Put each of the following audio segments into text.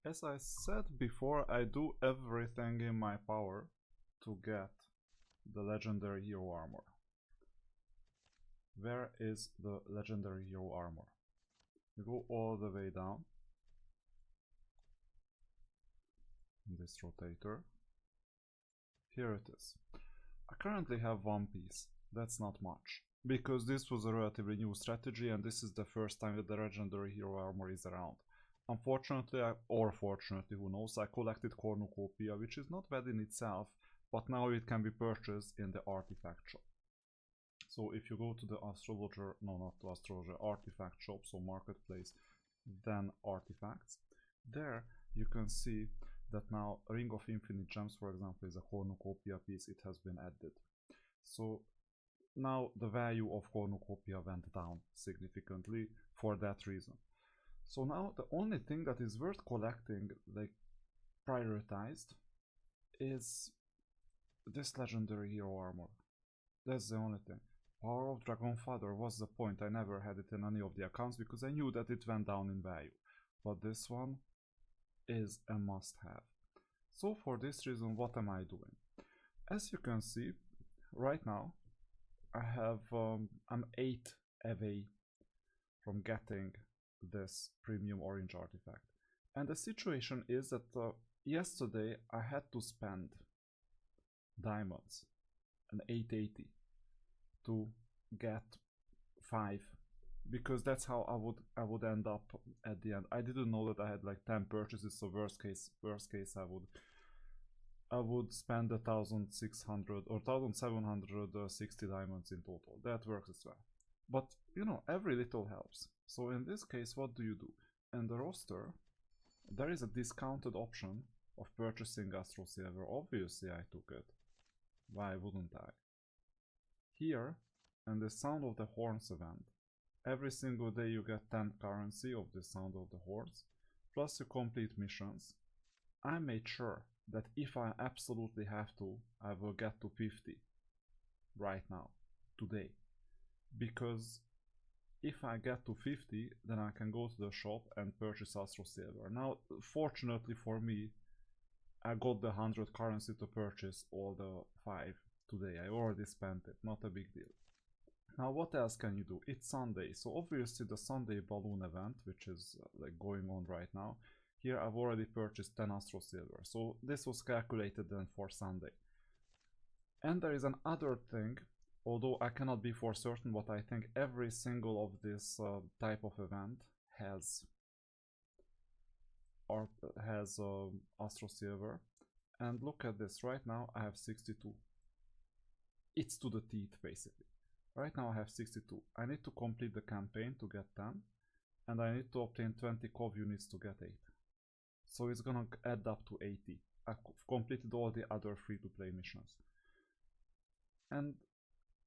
As I said before, I do everything in my power to get the legendary hero armor. Where is the legendary hero armor? You go all the way down in this rotator. Here it is. I currently have one piece. That's not much, because this was a relatively new strategy and this is the first time that the legendary hero armor is around. Unfortunately, or fortunately, who knows, I collected cornucopia, which is not bad in itself, but now it can be purchased in the artifact shop. So if you go to the astrologer, no, not the astrologer, artifact shop, so marketplace, then artifacts, there you can see that now Ring of Infinite Gems, for example, is a cornucopia piece. It has been added. So now the value of cornucopia went down significantly for that reason. So now the only thing that is worth collecting, like prioritized, is this legendary hero armor. That's the only thing. Power of Dragonfather was the point. I never had it in any of the accounts because I knew that it went down in value. But this one is a must-have. So for this reason, what am I doing? As you can see, right now, I'm 8 away from getting this premium orange artifact. And the situation is that yesterday I had to spend diamonds, an 880, to get 5, because that's how I would end up at the end. I didn't know that I had like 10 purchases, so worst case I would spend 1,600 or 1,760 diamonds in total. That works as well. But you know, every little helps. So in this case, what do you do? In the roster, there is a discounted option of purchasing Astral Silver. Obviously I took it. Why wouldn't I? Here, in the Sound of the Horns event, every single day you get 10 currency of the Sound of the Horns, plus you complete missions. I made sure that if I absolutely have to, I will get to 50 right now, today. Because if I get to 50, then I can go to the shop and purchase Astral Silver. Now, fortunately for me, I got the 100 currency to purchase all the 5 today. I already spent it, not a big deal. Now what else can you do? It's Sunday, so obviously the Sunday balloon event, which is like going on right now, here I've already purchased 10 Astral Silver, so this was calculated then for Sunday. And there is another thing, although I cannot be for certain, but I think every single of this type of event has Astral Silver. And look at this, right now I have 62. It's to the teeth basically. Right now I have 62. I need to complete the campaign to get 10, and I need to obtain 20 COV units to get 8. So it's gonna add up to 80. I've completed all the other free-to-play missions. And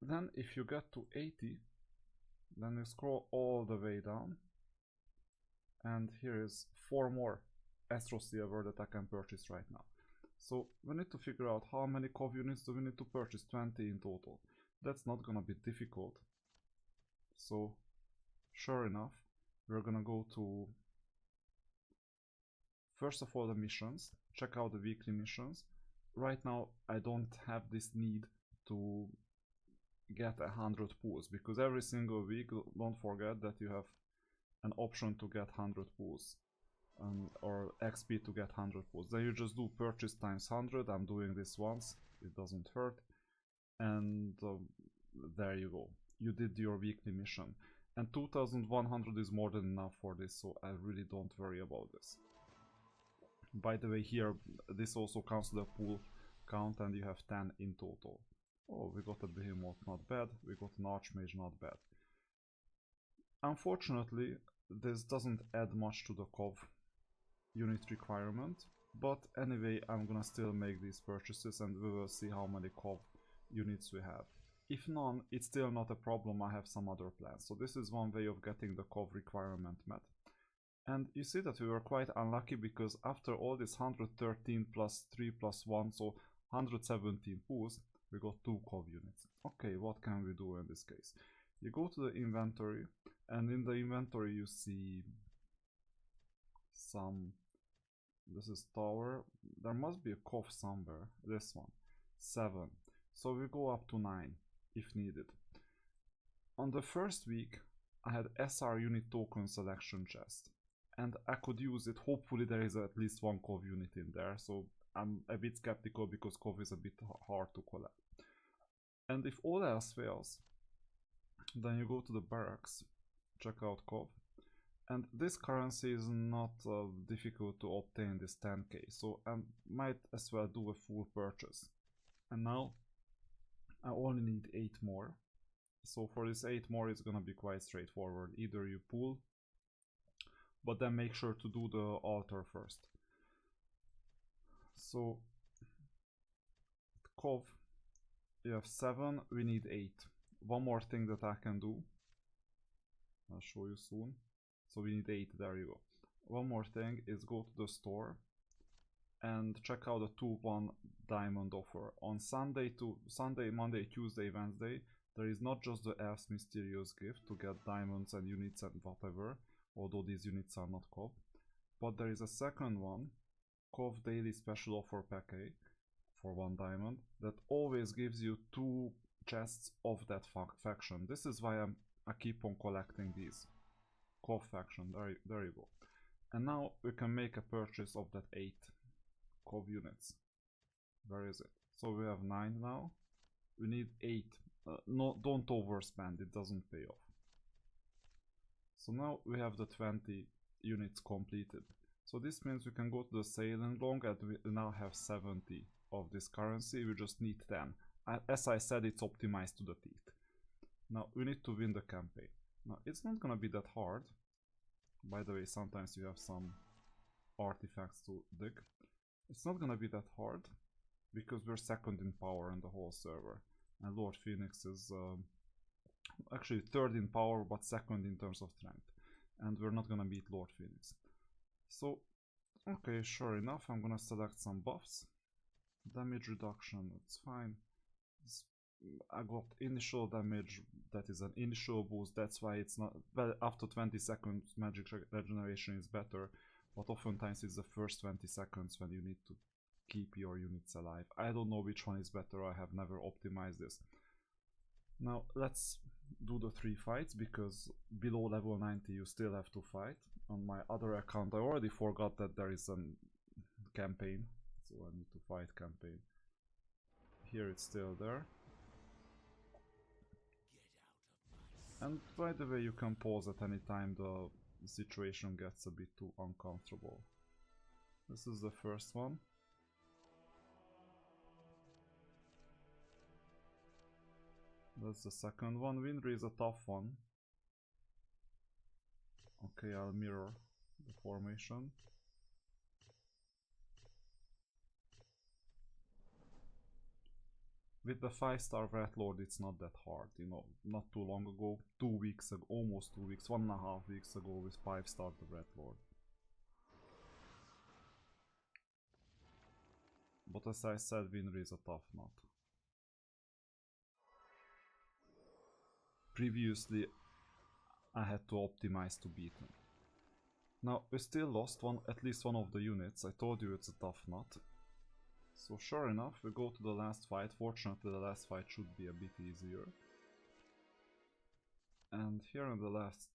then if you get to 80, then you scroll all the way down, and here is 4 more Astral Silver that I can purchase right now. So we need to figure out how many COV units do we need to purchase. 20 in total. That's not gonna be difficult. So sure enough, we're gonna go to, first of all, the missions. Check out the weekly missions. Right now I don't have this need to get 100 pools, because every single week, don't forget that you have an option to get 100 pools, or XP to get 100 pools. Then you just do purchase times 100. I'm doing this once, it doesn't hurt, and there you go, you did your weekly mission. And 2100 is more than enough for this, so I really don't worry about this. By the way, here this also counts the pool count, and you have 10 in total. Oh, we got a behemoth, not bad. We got an archmage, not bad. Unfortunately, this doesn't add much to the COV unit requirement, but anyway, I'm gonna still make these purchases and we will see how many COV units we have. If none, it's still not a problem. I have some other plans. So this is one way of getting the COV requirement met. And you see that we were quite unlucky, because after all this 113 plus 3 plus 1, so 117 pools, we got 2 COV units. Okay, what can we do in this case? You go to the inventory, and in the inventory you see some This is tower. There must be a Kov somewhere. This one. 7. So we go up to 9 if needed. On the first week, I had SR unit token selection chest. And I could use it. Hopefully there is at least one Kov unit in there. So I'm a bit skeptical because Kov is a bit hard to collect. And if all else fails, then you go to the barracks, check out Kov. And this currency is not difficult to obtain, this 10k, so I might as well do a full purchase. And now I only need 8 more. So for this 8 more it's gonna be quite straightforward. Either you pull, but then make sure to do the altar first. So Kov, you have 7, we need 8. One more thing that I can do, I'll show you soon. So we need 8, there you go. One more thing is go to the store and check out the 2-1 diamond offer. On Sunday, Monday, Tuesday, Wednesday, there is not just the Elf's Mysterious Gift to get diamonds and units and whatever, although these units are not Kov, but there is a second one, Kov Daily Special Offer Package for 1 diamond, that always gives you 2 chests of that faction. This is why I keep on collecting these. Kov faction, there you go. And now we can make a purchase of that 8 Kov units. Where is it? So we have 9 now. We need 8. No, don't overspend, it doesn't pay off. So now we have the 20 units completed. So this means we can go to the sailing long and we now have 70 of this currency. We just need 10. As I said, it's optimized to the teeth. Now we need to win the campaign. Now it's not gonna be that hard. By the way, sometimes you have some artifacts to dig. It's not gonna be that hard because we're second in power in the whole server, and Lord Phoenix is actually third in power but second in terms of strength, and we're not gonna beat Lord Phoenix. So okay, sure enough, I'm gonna select some buffs. Damage reduction, it's fine. I got initial damage, that is an initial boost, that's why it's not, well, after 20 seconds magic regeneration is better, but oftentimes it's the first 20 seconds when you need to keep your units alive. I don't know which one is better, I have never optimized this. Now let's do the 3 fights, because below level 90 you still have to fight. On my other account I already forgot that there is a campaign, so I need to fight campaign. Here it's still there. And by the way, you can pause at any time the situation gets a bit too uncomfortable. This is the first one. That's the second one. Winry is a tough one. Okay, I'll mirror the formation. With the 5-star Rat Lord it's not that hard, you know, not too long ago, 2 weeks ago, almost 2 weeks, 1.5 weeks ago with 5-star the Rat Lord. But as I said, Winry is a tough nut. Previously I had to optimize to beat him. Now we still lost at least one of the units. I told you it's a tough nut. So sure enough, we go to the last fight. Fortunately the last fight should be a bit easier. And here in the last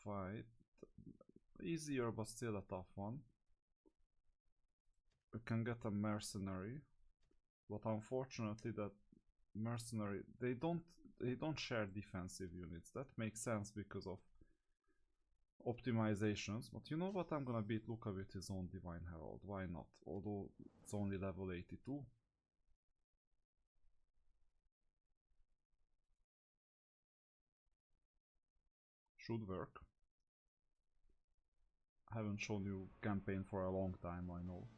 fight, easier but still a tough one. We can get a mercenary, but unfortunately that mercenary, they don't share defensive units. That makes sense because of optimizations, but you know what, I'm gonna beat Luca with his own Divine Herald, why not, although it's only level 82. Should work. I haven't shown you campaign for a long time, I know.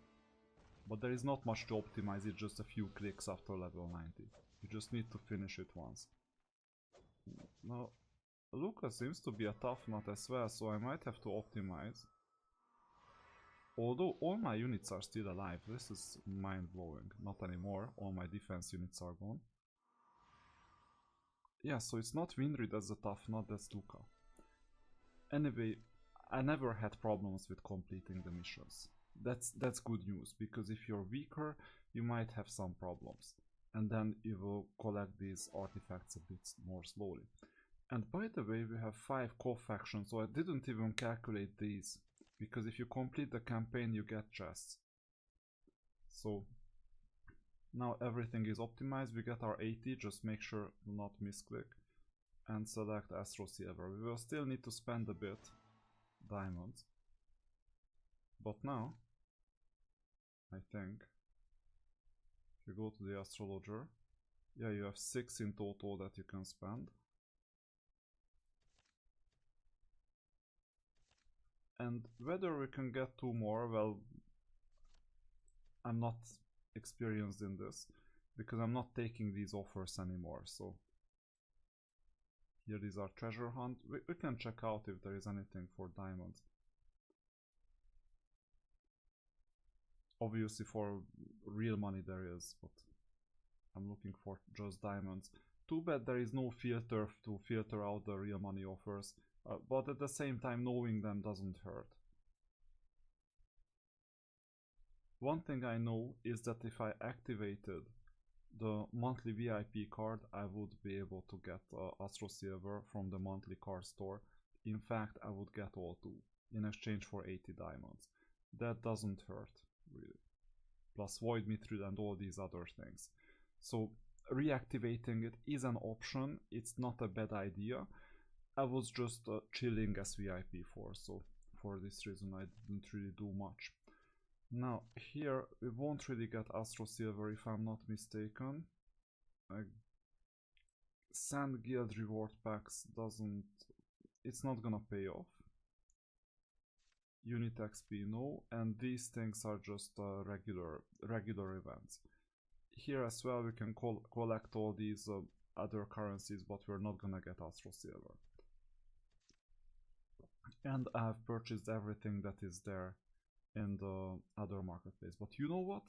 But there is not much to optimize, it's just a few clicks after level 90. You just need to finish it once. Now, Luca seems to be a tough nut as well, so I might have to optimize. Although all my units are still alive, this is mind-blowing. Not anymore, all my defense units are gone. Yeah, so it's not Winry that's the tough nut, that's Luca. Anyway, I never had problems with completing the missions. that's good news, because if you're weaker, you might have some problems, and then you will collect these artifacts a bit more slowly. And by the way, we have 5 co-factions, so I didn't even calculate these, because if you complete the campaign, you get chests. So now everything is optimized. We get our 80, just make sure to not misclick, and select Astro Silver. We will still need to spend a bit diamonds, but now I think if you go to the astrologer, yeah, you have 6 in total that you can spend. And whether we can get 2 more, well, I'm not experienced in this, because I'm not taking these offers anymore. So here these are treasure hunt. We can check out if there is anything for diamonds. Obviously for real money there is, but I'm looking for just diamonds. Too bad there is no filter to filter out the real money offers, but at the same time knowing them doesn't hurt. One thing I know is that if I activated the monthly VIP card, I would be able to get Astro Silver from the monthly card store. In fact, I would get all 2 in exchange for 80 diamonds. That doesn't hurt, really. Plus Void Mithril and all these other things. So reactivating it is an option, it's not a bad idea. I was just chilling as VIP so for this reason I didn't really do much. Now here we won't really get Astro Silver if I'm not mistaken. Sand Guild reward packs it's not gonna pay off. Unit XP no, and these things are just regular events. Here as well we can collect all these other currencies, but we're not gonna get Astro Silver. And I have purchased everything that is there in the other marketplace. But you know what?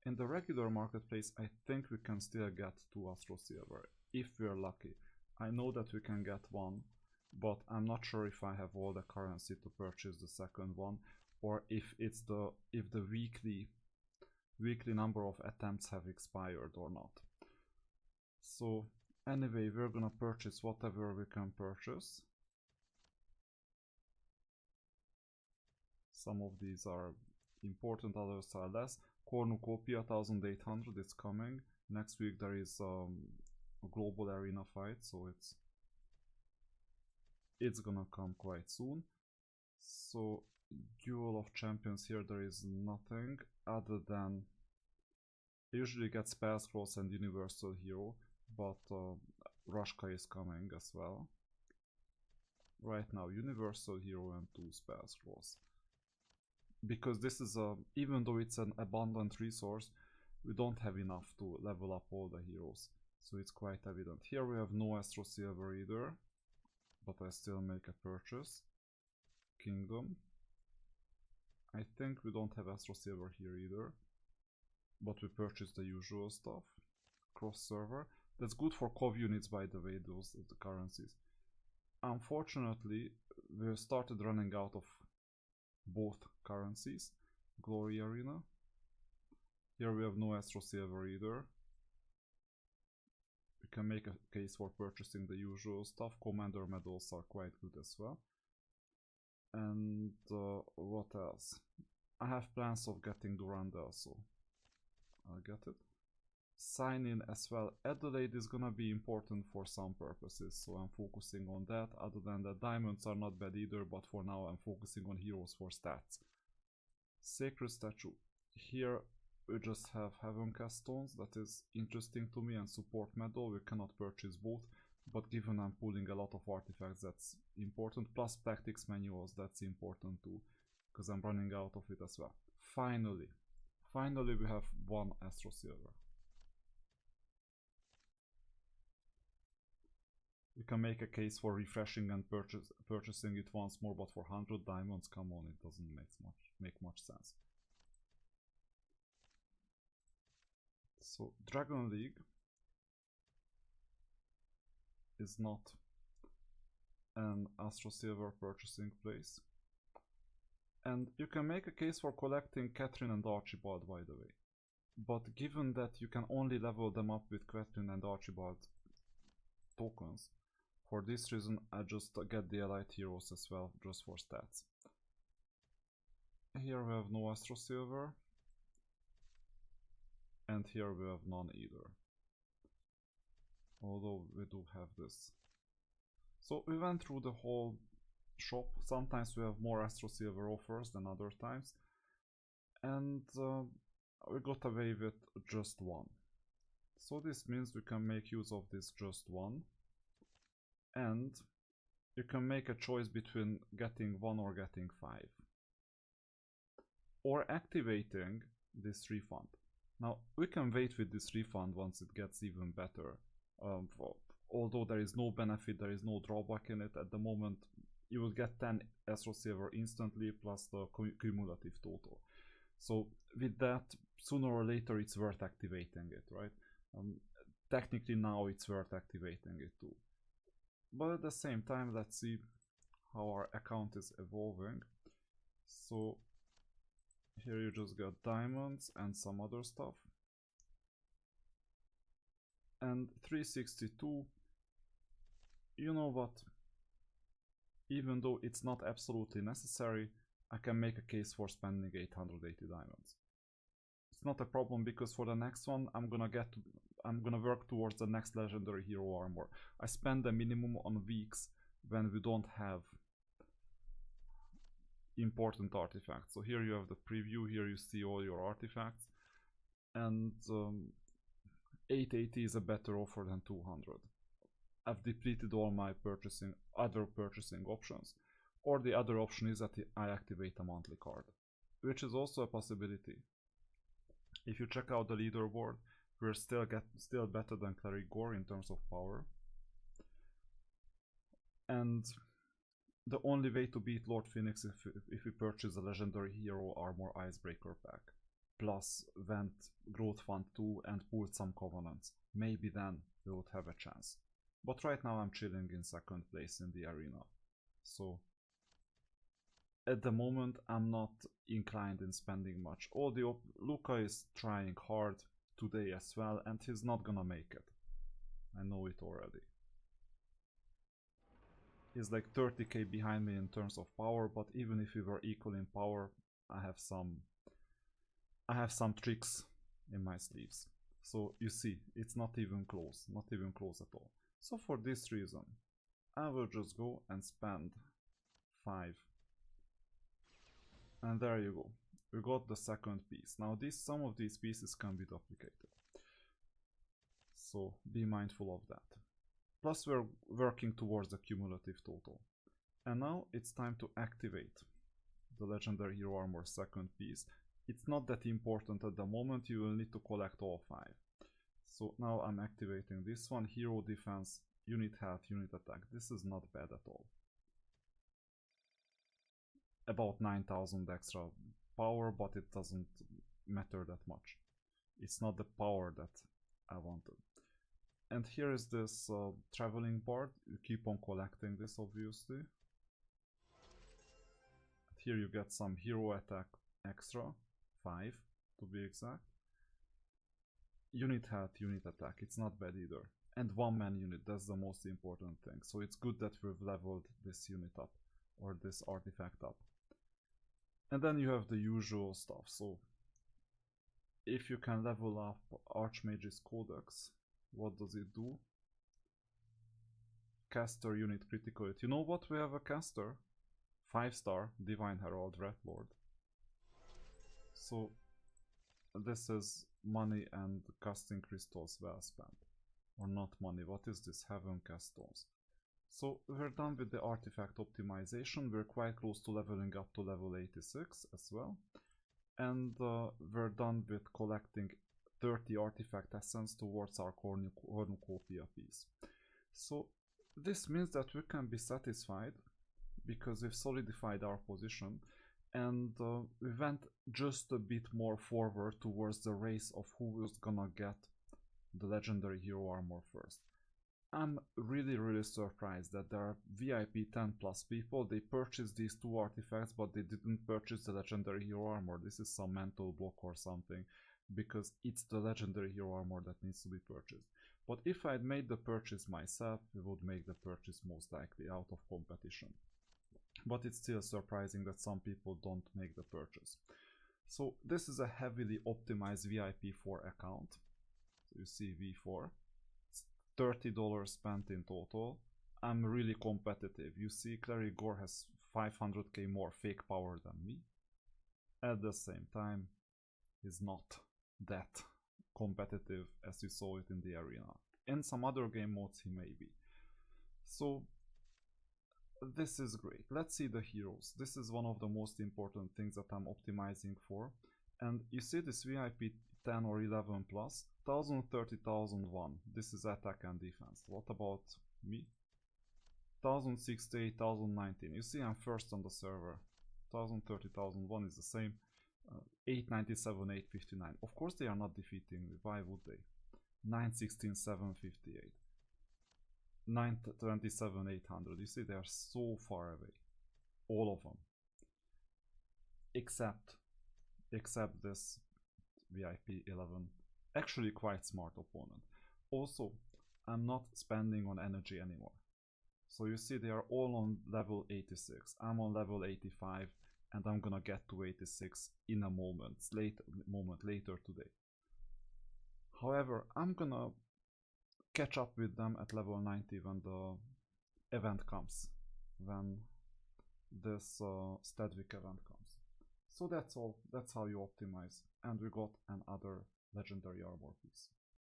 In the regular marketplace I think we can still get 2 Astro Silver if we're lucky. I know that we can get 1, but I'm not sure if I have all the currency to purchase the second one, or if the weekly number of attempts have expired or not. So anyway, we're gonna purchase whatever we can purchase. Some of these are important, others are less. Cornucopia 1800 is coming. Next week there is a global arena fight, so it's gonna come quite soon. So Duel of Champions, here there is nothing other than I usually get Spell Scrolls and Universal Hero, but Rashka is coming as well. Right now Universal Hero and 2 Spell Scrolls. Because this is even though it's an abundant resource, we don't have enough to level up all the heroes, so it's quite evident. Here we have no Astro Silver either, but I still make a purchase. Kingdom, I think we don't have Astro Silver here either, but we purchase the usual stuff. Cross server, that's good for COV units, by the way, those are the currencies. Unfortunately we started running out of both currencies. Glory Arena, here we have no Astro Silver either. We can make a case for purchasing the usual stuff. Commander medals are quite good as well. And what else? I have plans of getting Durandal, so I'll get it. Sign in as well. Adelaide is gonna be important for some purposes, so I'm focusing on that. Other than that, diamonds are not bad either, but for now I'm focusing on heroes for stats. Sacred Statue. Here we just have Heavencast stones, that is interesting to me, and support medal. We cannot purchase both, but given I'm pulling a lot of artifacts, that's important. Plus tactics manuals, that's important too, because I'm running out of it as well. Finally we have 1 Astro Silver. We can make a case for refreshing and purchasing it once more, but for 100 diamonds, come on, it doesn't make much sense. So Dragon League is not an Astro Silver purchasing place. And you can make a case for collecting Catherine and Archibald, by the way. But given that you can only level them up with Catherine and Archibald tokens, for this reason I just get the Elite Heroes as well, just for stats. Here we have no Astro Silver, and here we have none either. Although we do have this. So we went through the whole shop. Sometimes we have more Astro Silver offers than other times. And we got away with just one. So this means we can make use of this just one. And you can make a choice between getting 1 or getting 5. Or activating this refund. Now we can wait with this refund once it gets even better. Although there is no benefit, there is no drawback in it. At the moment you will get 10 Astro Silver instantly plus the cumulative total. So with that, sooner or later it's worth activating it, right? Technically now it's worth activating it too. But at the same time, let's see how our account is evolving. So here you just got diamonds and some other stuff. And 362, you know what? Even though it's not absolutely necessary, I can make a case for spending 880 diamonds. It's not a problem because for the next one I'm gonna work towards the next legendary hero armor. I spend the minimum on weeks when we don't have important artifacts. So here you have the preview, here you see all your artifacts, and 880 is a better offer than 200. I've depleted all my other purchasing options, or the other option is that I activate a monthly card, which is also a possibility. If you check out the leaderboard, we're still better than Cleric Gore in terms of power. And the only way to beat Lord Phoenix if we purchase a legendary hero armor icebreaker pack, plus vent Growth Fund 2 and pull some covenants. Maybe then we would have a chance. But right now I'm chilling in second place in the arena. So at the moment I'm not inclined in spending much. Luca is trying hard today as well, and he's not gonna make it. I know it already. He's like 30k behind me in terms of power, but even if we were equal in power, I have some tricks in my sleeves. So you see, it's not even close at all. So for this reason, I will just go and spend 5. And there you go. We got the second piece. Now some of these pieces can be duplicated. So be mindful of that. Plus we're working towards the cumulative total. And now it's time to activate the Legendary Hero Armor second piece. It's not that important at the moment, you will need to collect all 5. So now I'm activating this one, Hero Defense, Unit Health, Unit Attack. This is not bad at all. About 9000 extra power, but it doesn't matter that much. It's not the power that I wanted. And here is this traveling bard. You keep on collecting this, obviously. Here you get some hero attack extra, 5 to be exact. Unit health, unit attack, it's not bad either. And 1-man unit, that's the most important thing. So it's good that we've leveled this unit up, or this artifact up. And then you have the usual stuff. So if you can level up Archmage's Codex, what does it do? Caster unit critical hit. You know what? We have a caster. 5-star Divine Herald Red Lord. So this is money and casting crystals well spent. Or not money. What is this? Heaven cast stones. So we're done with the artifact optimization. We're quite close to leveling up to level 86 as well. And we're done with collecting 30 artifact essence towards our cornucopia piece. So this means that we can be satisfied because we've solidified our position, and we went just a bit more forward towards the race of who was gonna get the legendary hero armor first. I'm really surprised that there are VIP 10 plus people. They purchased these two artifacts, but they didn't purchase the legendary hero armor. This is some mental block or something, because it's the legendary hero armor that needs to be purchased. But if I'd made the purchase myself, we would make the purchase most likely out of competition. But it's still surprising that some people don't make the purchase. So this is a heavily optimized VIP 4 account. So you see V4. $30 spent in total. I'm really competitive. You see Cleric Gore has 500k more fake power than me. At the same time, he's not that competitive as you saw it in the arena. In some other game modes he may be. So this is great. Let's see the heroes. This is one of the most important things that I'm optimizing for. And you see this VIP 10 or 11 plus, 1030, 1001. This is attack and defense. What about me? 1068, 1019. You see I'm first on the server. 1030, 1001 is the same. 897, 859. Of course they are not defeating me. Why would they? 916, 758. 927, 800. You see they are so far away. All of them. Except this VIP 11, actually quite smart opponent. Also, I'm not spending on energy anymore. So you see they are all on level 86. I'm on level 85 and I'm gonna get to 86 in a moment later today. However, I'm gonna catch up with them at level 90 when the event comes, when this Stadwick event comes. So that's all. That's how you optimize. And we got another legendary armor piece.